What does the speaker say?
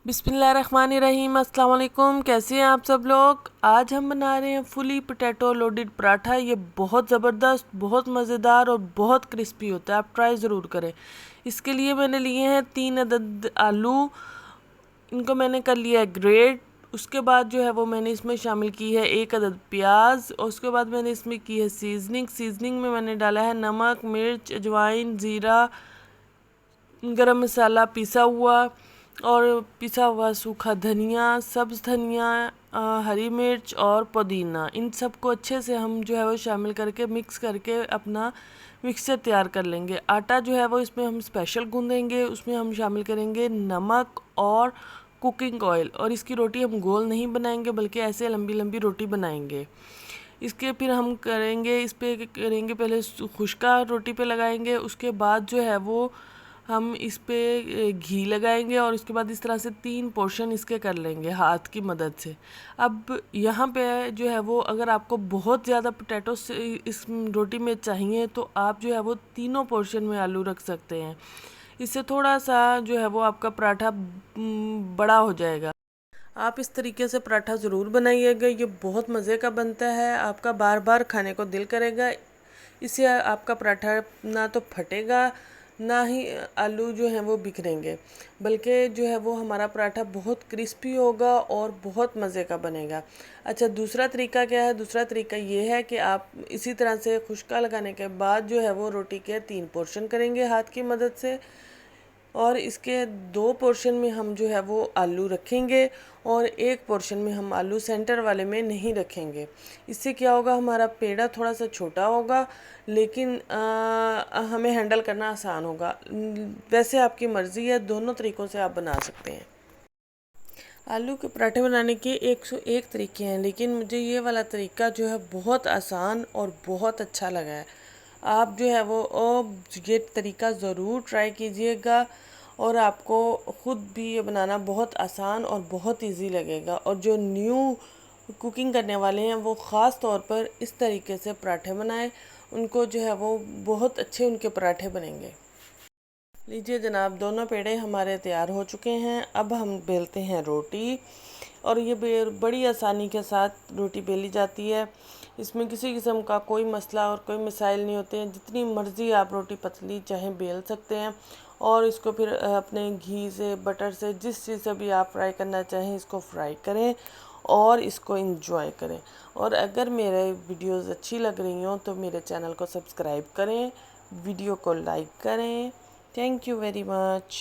बिस्मिल्लाहिर्रहमानिर्रहीम। अस्सलाम वालेकुम। कैसे हैं आप सब लोग। आज हम बना रहे हैं फुली पोटैटो लोडेड पराठा। ये बहुत ज़बरदस्त, बहुत मज़ेदार और बहुत क्रिस्पी होता है। आप ट्राई ज़रूर करें। इसके लिए मैंने लिए हैं 3 अदद आलू। इनको मैंने कर लिया है ग्रेट। उसके बाद जो है वो मैंने इसमें शामिल की है 1 अदद प्याज। और उसके बाद मैंने इसमें की है सीजनिंग में मैंने डाला है नमक, मिर्च, अजवाइन, ज़ीरा, गरम मसाला पिसा हुआ और पिसा हुआ सूखा धनिया, सब्ज़ धनिया, हरी मिर्च और पुदीना। इन सबको अच्छे से हम जो है वो शामिल करके मिक्स करके अपना मिक्सचर तैयार कर लेंगे। आटा जो है वो इसमें हम स्पेशल गूँधेंगे। उसमें हम शामिल करेंगे नमक और कुकिंग ऑयल। और इसकी रोटी हम गोल नहीं बनाएंगे बल्कि ऐसे लंबी लंबी रोटी बनाएंगे। इसके फिर हम करेंगे, इस पे करेंगे, पहले खुश्का रोटी पे लगाएंगे। उसके बाद जो है वो हम इस पे घी लगाएंगे और उसके बाद इस तरह से 3 पोर्शन इसके कर लेंगे हाथ की मदद से। अब यहाँ पे जो है वो अगर आपको बहुत ज़्यादा पोटैटो इस रोटी में चाहिए तो आप जो है वो तीनों पोर्शन में आलू रख सकते हैं। इससे थोड़ा सा जो है वो आपका पराठा बड़ा हो जाएगा। आप इस तरीके से पराठा ज़रूर बनाइएगा। ये बहुत मज़े का बनता है, आपका बार बार खाने को दिल करेगा। इससे आपका पराठा ना तो फटेगा, ना ही आलू जो हैं वो बिखरेंगे, बल्कि जो है वो हमारा पराठा बहुत क्रिस्पी होगा और बहुत मज़े का बनेगा। अच्छा, दूसरा तरीका क्या है। दूसरा तरीका ये है कि आप इसी तरह से खुश्का लगाने के बाद जो है वो रोटी के 3 पोर्शन करेंगे हाथ की मदद से। और इसके 2 पोर्शन में हम जो है वो आलू रखेंगे और 1 पोर्शन में हम आलू सेंटर वाले में नहीं रखेंगे। इससे क्या होगा, हमारा पेड़ा थोड़ा सा छोटा होगा लेकिन हमें हैंडल करना आसान होगा। वैसे आपकी मर्ज़ी है, दोनों तरीक़ों से आप बना सकते हैं। आलू के पराठे बनाने के 101 तरीके हैं, लेकिन मुझे ये वाला तरीका जो है बहुत आसान और बहुत अच्छा लगा है। आप जो है वो ये तरीका ज़रूर ट्राई कीजिएगा और आपको ख़ुद भी ये बनाना बहुत आसान और बहुत इजी लगेगा। और जो न्यू कुकिंग करने वाले हैं वो ख़ास तौर पर इस तरीके से पराठे बनाएं, उनको जो है वो बहुत अच्छे उनके पराठे बनेंगे। लीजिए जनाब, दोनों पेड़े हमारे तैयार हो चुके हैं। अब हम बेलते हैं रोटी और ये बड़ी आसानी के साथ रोटी बेली जाती है। इसमें किसी किस्म का कोई मसला और कोई मसाइल नहीं होते हैं। जितनी मर्ज़ी आप रोटी पतली चाहे बेल सकते हैं और इसको फिर अपने घी से, बटर से, जिस चीज़ से भी आप फ्राई करना चाहें इसको फ्राई करें और इसको इंजॉय करें। और अगर मेरे वीडियोज़ अच्छी लग रही हों तो मेरे चैनल को सब्सक्राइब करें, वीडियो को लाइक करें। Thank you very much.